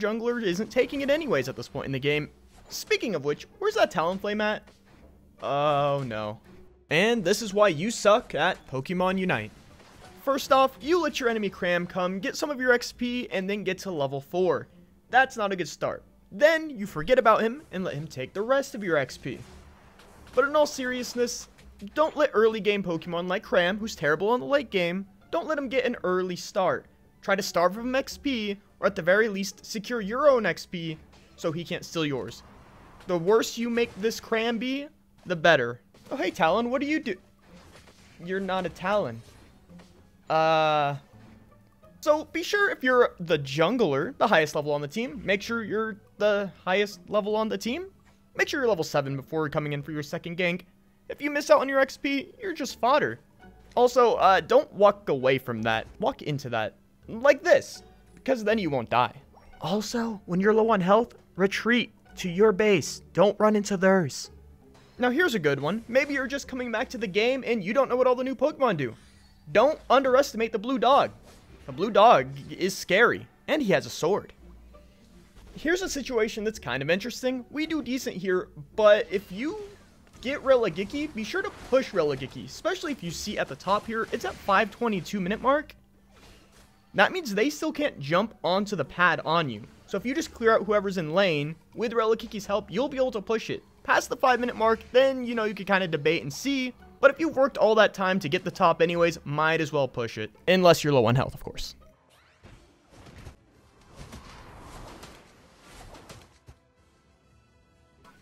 jungler isn't taking it anyways at this point in the game. Speaking of which, where's that Talonflame at? Oh no. And this is why you suck at Pokemon Unite. First off, you let your enemy Cram come, get some of your XP, and then get to level 4. That's not a good start. Then you forget about him and let him take the rest of your XP. But in all seriousness, don't let early game Pokemon like Cram, who's terrible in the late game, don't let him get an early start. Try to starve him XP, or at the very least, secure your own XP so he can't steal yours. The worse you make this Cram be, the better. Oh hey Talon, what do you do? You're not a Talon. So be sure if you're the jungler, the highest level on the team, make sure you're the highest level on the team. Make sure you're level 7 before coming in for your second gank. If you miss out on your XP, you're just fodder. Also, don't walk away from that. Walk into that. Like this. Because then you won't die. Also, when you're low on health, retreat to your base. Don't run into theirs. Now here's a good one. Maybe you're just coming back to the game and you don't know what all the new Pokemon do. Don't underestimate the blue dog. The blue dog is scary, and he has a sword. Here's a situation that's kind of interesting. We do decent here, but if you get Religiki, be sure to push Religiki, especially if you see at the top here, it's at 5:22 minute mark. That means they still can't jump onto the pad on you. So if you just clear out whoever's in lane, with Religiki's help, you'll be able to push it. Past the 5-minute mark, then, you know, you could kind of debate and see. But if you've worked all that time to get the top anyways, might as well push it. Unless you're low on health, of course.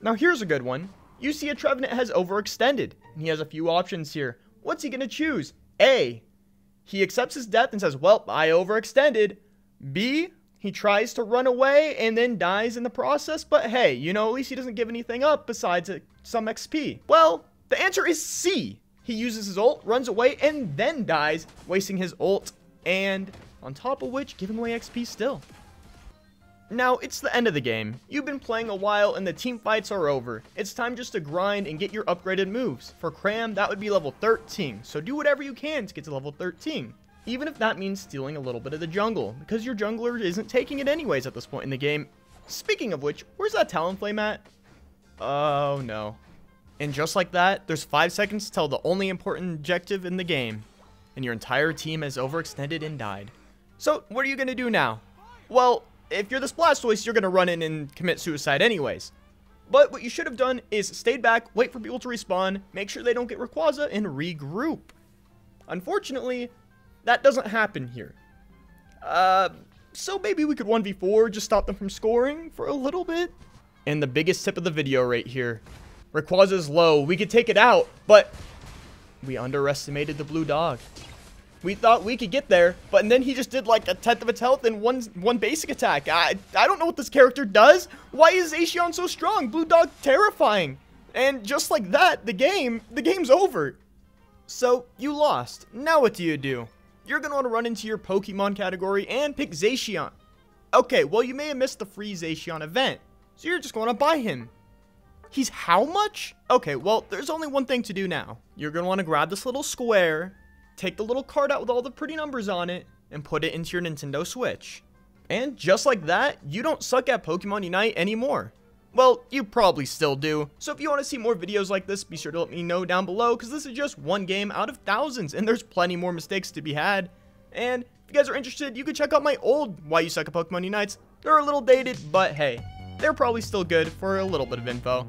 Now here's a good one. You see a Trevenant has overextended, and he has a few options here. What's he going to choose? A, he accepts his death and says, well, I overextended. B, he tries to run away and then dies in the process, but hey, you know, at least he doesn't give anything up besides some XP. Well, the answer is C. He uses his ult, runs away, and then dies, wasting his ult, and on top of which, giving away XP still. Now, it's the end of the game. You've been playing a while and the team fights are over. It's time just to grind and get your upgraded moves. For Cram, that would be level 13, so do whatever you can to get to level 13. Even if that means stealing a little bit of the jungle, because your jungler isn't taking it anyways at this point in the game. Speaking of which, where's that Talonflame at? Oh no. And just like that, there's 5 seconds till the only important objective in the game, and your entire team has overextended and died. So, what are you going to do now? Well, if you're this Blastoise, you're going to run in and commit suicide anyways. But what you should have done is stayed back, wait for people to respawn, make sure they don't get Rayquaza, and regroup. Unfortunately, that doesn't happen here. So maybe we could 1v4, just stop them from scoring for a little bit. And the biggest tip of the video right here. Rayquaza's low, we could take it out, but we underestimated the blue dog. We thought we could get there, but then he just did like a 10th of its health in one basic attack. I don't know what this character does. Why is Zacian so strong? Blue dog terrifying. And just like that, the game's over. So you lost. Now what do? You're going to want to run into your Pokemon category and pick Zacian. Okay, well you may have missed the free Zacian event, so you're just going to buy him. He's how much? Okay, well, there's only one thing to do now. You're going to want to grab this little square, take the little card out with all the pretty numbers on it, and put it into your Nintendo Switch. And just like that, you don't suck at Pokemon Unite anymore. Well, you probably still do. So if you want to see more videos like this, be sure to let me know down below, because this is just one game out of thousands, and there's plenty more mistakes to be had. And if you guys are interested, you can check out my old Why You Suck at Pokemon Unites. They're a little dated, but hey, they're probably still good for a little bit of info.